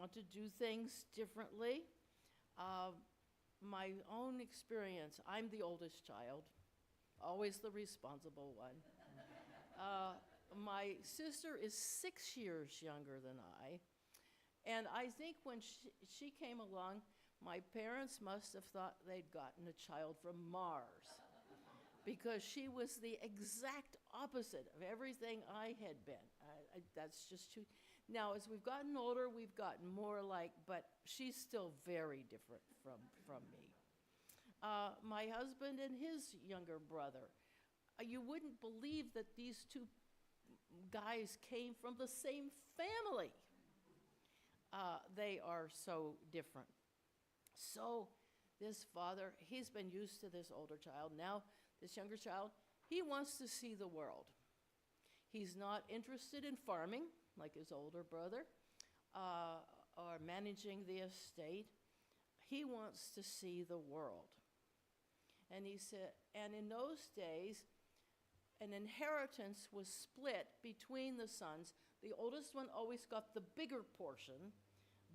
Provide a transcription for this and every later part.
want to do things differently. My own experience, I'm the oldest child, always the responsible one. My sister is 6 years younger than I, and I think when she came along, my parents must have thought they'd gotten a child from Mars, because she was the exact opposite of everything I had been. That's just true. Now, as we've gotten older, we've gotten more alike, but she's still very different from me. My husband and his younger brother, you wouldn't believe that these two guys came from the same family. They are so different. So this father, he's been used to this older child. Now, this younger child, he wants to see the world. He's not interested in farming, like his older brother, or managing the estate. He wants to see the world. And he said, and in those days, an inheritance was split between the sons. The oldest one always got the bigger portion,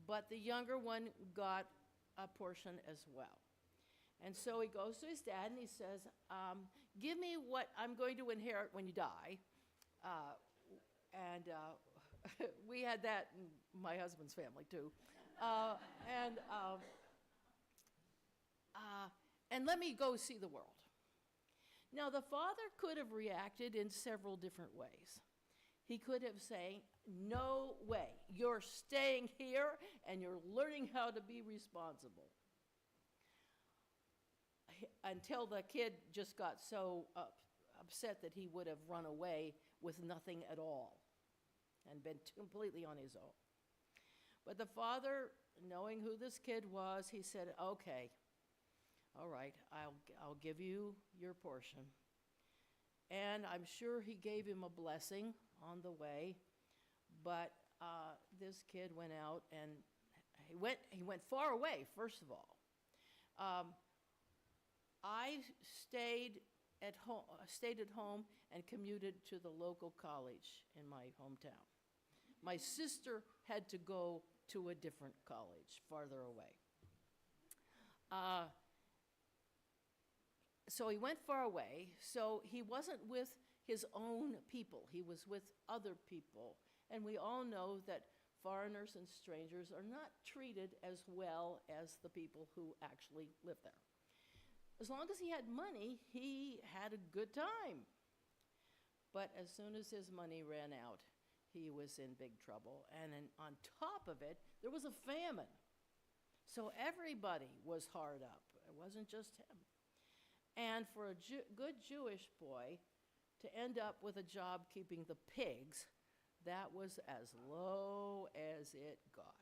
but the younger one got a portion as well. And so he goes to his dad and he says, give me what I'm going to inherit when you die. And we had that in my husband's family too. And let me go see the world. Now, the father could have reacted in several different ways. He could have said, no way, you're staying here and you're learning how to be responsible. Until the kid just got so upset that he would have run away with nothing at all and been completely on his own. But the father, knowing who this kid was, he said, okay, all right, I'll give you your portion. And I'm sure he gave him a blessing on the way, but this kid went out and he went far away, first of all. I stayed at home and commuted to the local college in my hometown. My sister had to go to a different college farther away. So he went far away, so he wasn't with his own people, he was with other people. And we all know that foreigners and strangers are not treated as well as the people who actually live there. As long as he had money, he had a good time. But as soon as his money ran out, he was in big trouble. And then on top of it, there was a famine. So everybody was hard up. It wasn't just him. And for a good Jewish boy to end up with a job keeping the pigs, that was as low as it got.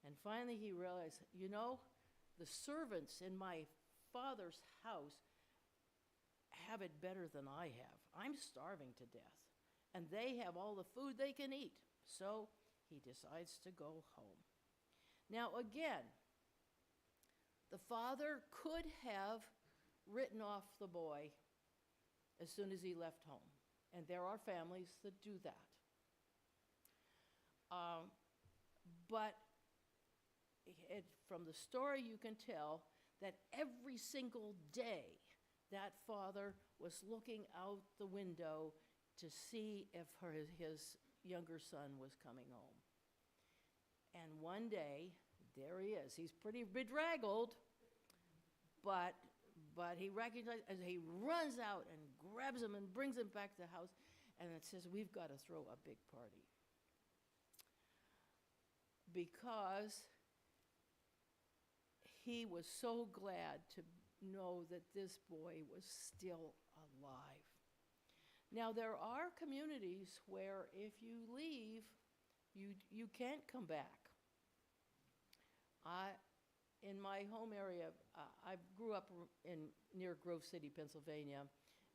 And finally he realized, you know, the servants in my father's house have it better than I have. I'm starving to death, and they have all the food they can eat. So he decides to go home. Now again, the father could have written off the boy as soon as he left home. And there are families that do that. But from the story you can tell that every single day that father was looking out the window to see if his younger son was coming home. And one day, there he is. He's pretty bedraggled, but he recognizes, and he runs out and grabs him and brings him back to the house, and it says, we've got to throw a big party. Because he was so glad to know that this boy was still alive. Now, there are communities where if you leave, you can't come back. In my home area, I grew up near Grove City, Pennsylvania,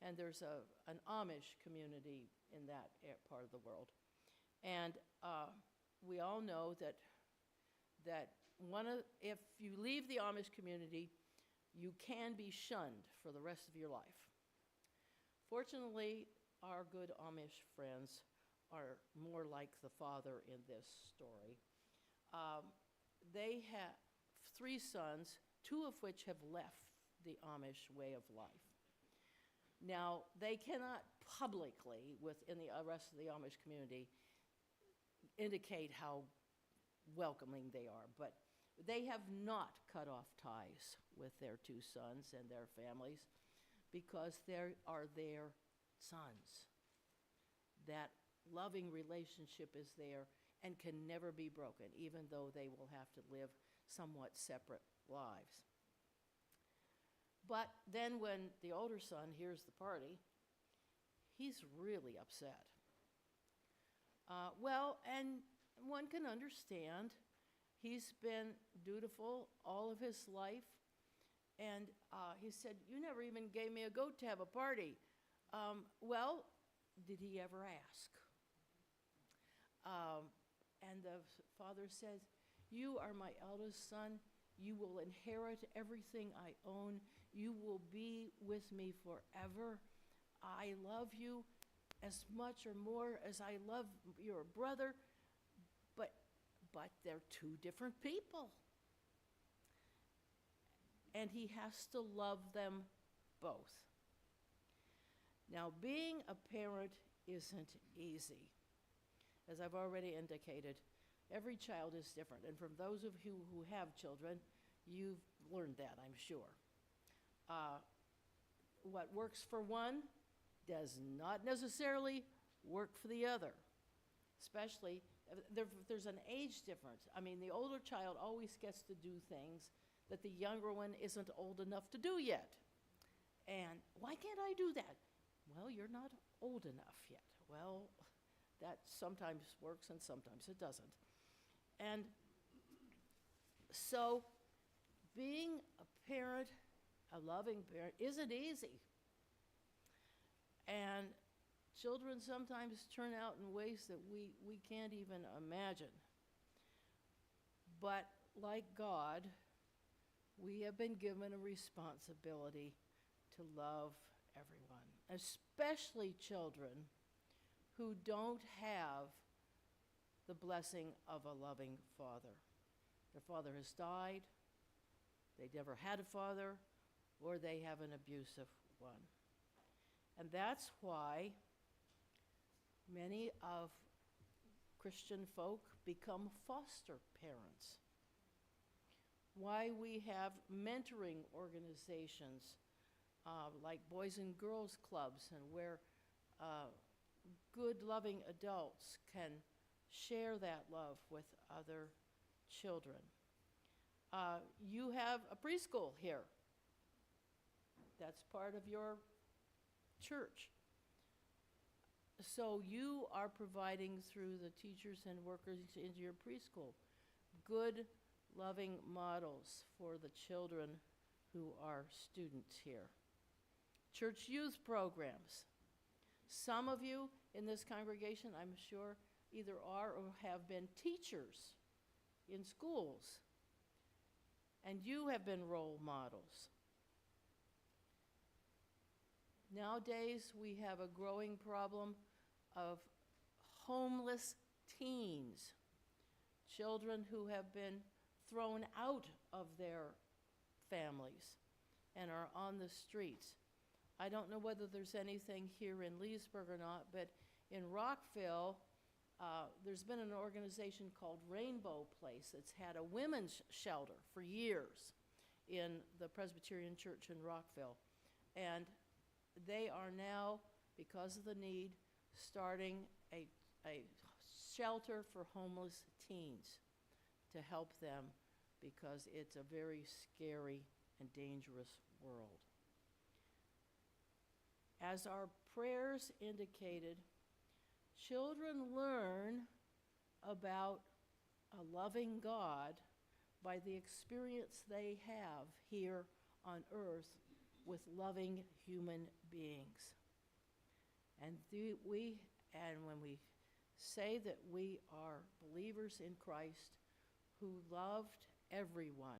and there's an Amish community in that part of the world. And we all know that if you leave the Amish community, you can be shunned for the rest of your life. Fortunately, our good Amish friends are more like the father in this story. Um, they have 3 sons, 2 of which have left the Amish way of life. Now, they cannot publicly, within the rest of the Amish community, indicate how welcoming they are, but they have not cut off ties with their 2 sons and their families because they are their sons. That loving relationship is there and can never be broken, even though they will have to live somewhat separate lives. But then when the older son hears the party, he's really upset. Well, and one can understand. He's been dutiful all of his life. And he said, "You never even gave me a goat to have a party." Well, did he ever ask? And the father says, "You are my eldest son. You will inherit everything I own. You will be with me forever. I love you as much or more as I love your brother, but they're 2 different people." And he has to love them both. Now, being a parent isn't easy. As I've already indicated, every child is different. And from those of you who have children, you've learned that, I'm sure. What works for one does not necessarily work for the other, especially there's an age difference. I mean, the older child always gets to do things that the younger one isn't old enough to do yet. And why can't I do that? Well, you're not old enough yet. Well, that sometimes works and sometimes it doesn't. And so being a parent, a loving parent, isn't easy. And children sometimes turn out in ways that we can't even imagine. But like God, we have been given a responsibility to love everyone, especially children who don't have the blessing of a loving father. Their father has died, they never had a father, or they have an abusive one. And that's why many of Christian folk become foster parents. Why we have mentoring organizations like Boys and Girls Clubs, and where good, loving adults can share that love with other children. You have a preschool here. That's part of your church. So you are providing, through the teachers and workers into your preschool, good, loving models for the children who are students here. Church youth programs. Some of you in this congregation, I'm sure, either are or have been teachers in schools, and you have been role models. Nowadays, we have a growing problem of homeless teens, children who have been thrown out of their families and are on the streets. I don't know whether there's anything here in Leesburg or not, but in Rockville, there's been an organization called Rainbow Place that's had a women's shelter for years in the Presbyterian Church in Rockville. And they are now, because of the need, starting a shelter for homeless teens to help them, because it's a very scary and dangerous world. As our prayers indicated, children learn about a loving God by the experience they have here on earth with loving human beings. And when we say that we are believers in Christ who loved everyone,